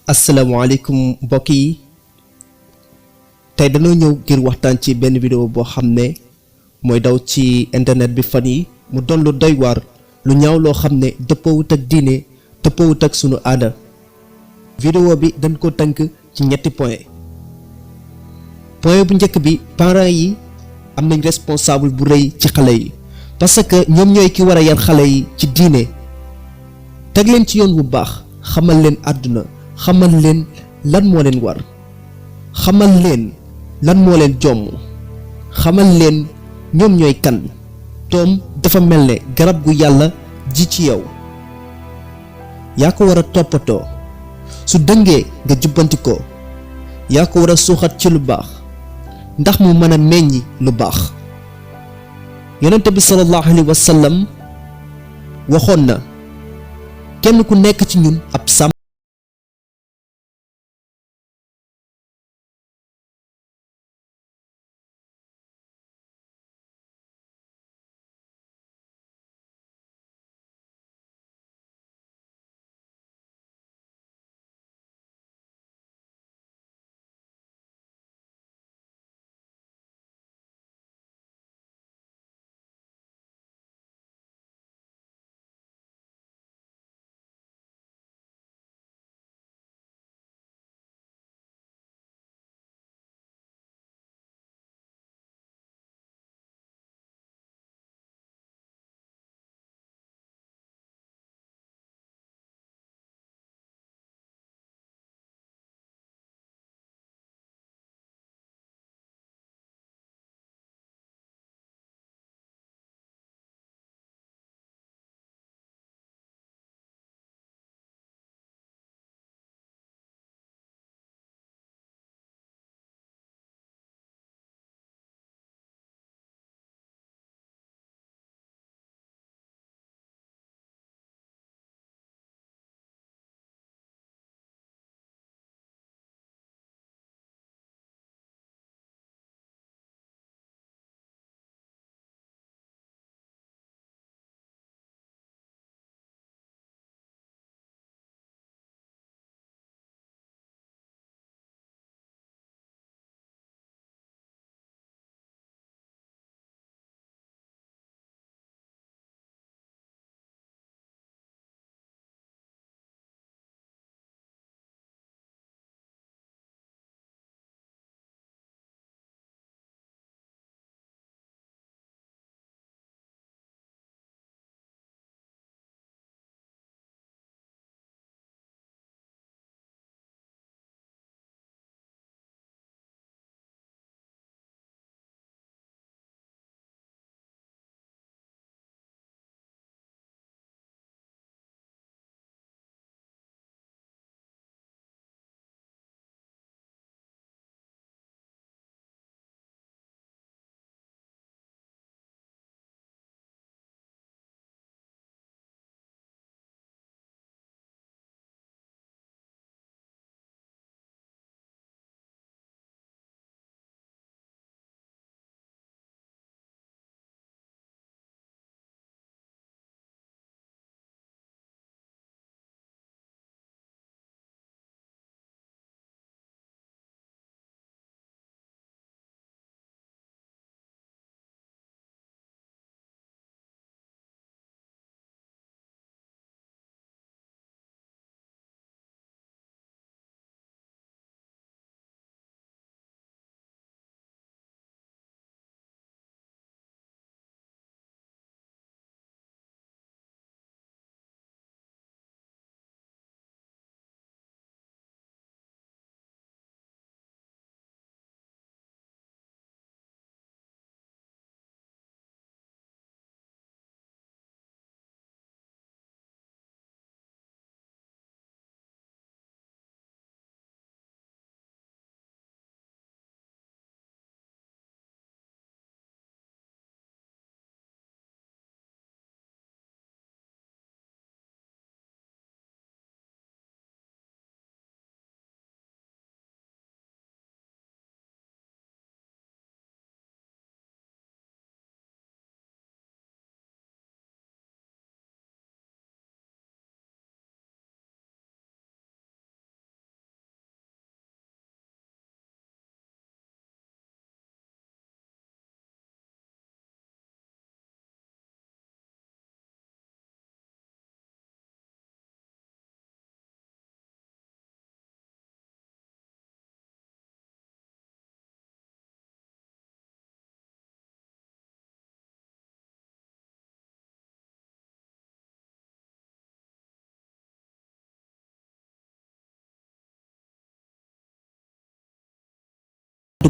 asalaamaaleykum mbokk yi tey dañoo ñëw ngir waxtaan ci benn vidéo boo xam ne mooy daw ci internet bi fan yi mu doon lu doy waar lu ñaaw loo xam ne dëppoowut ak diine dëppoowut ak sunu aada. vidéo bi dañ ko tënk ci ñetti point bu njëkk bi parents yi am nañ responsable bu rëy ci xale yi parce que ñoom ñooy ki war a yar xale yi ci diine teg leen ci yoon bu baax, xamal leen àdduna, xamal leen lan moo leen war, xamal leen lan moo leen jomm, xamal leen ñoom ñooy kan. doom dafa mel ne garab gu yàlla ji ci yow, yaa ko war a toppatoo, su dëngee nga jubbanti ko, yaa ko war a suuxat ci lu baax ndax mu mën a meññi lu baax. yonent bi sallallahu alayhi wa sallam waxoon na kenn ku nekk ci ñun ab sàmm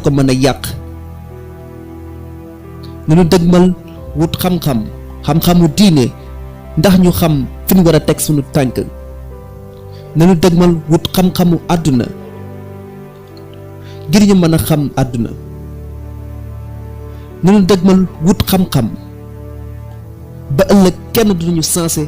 ko mën a yàq. nanu dëgmal wut xam-xamu diine ndax ñu xam fi ñu war a teg sunu tànk. nanu dëgmal wut xam-xamu àdduna ngir ñu mën a xam àdduna. nanu dëgmal wut xam-xam ba ëllëg kenn duñu sensé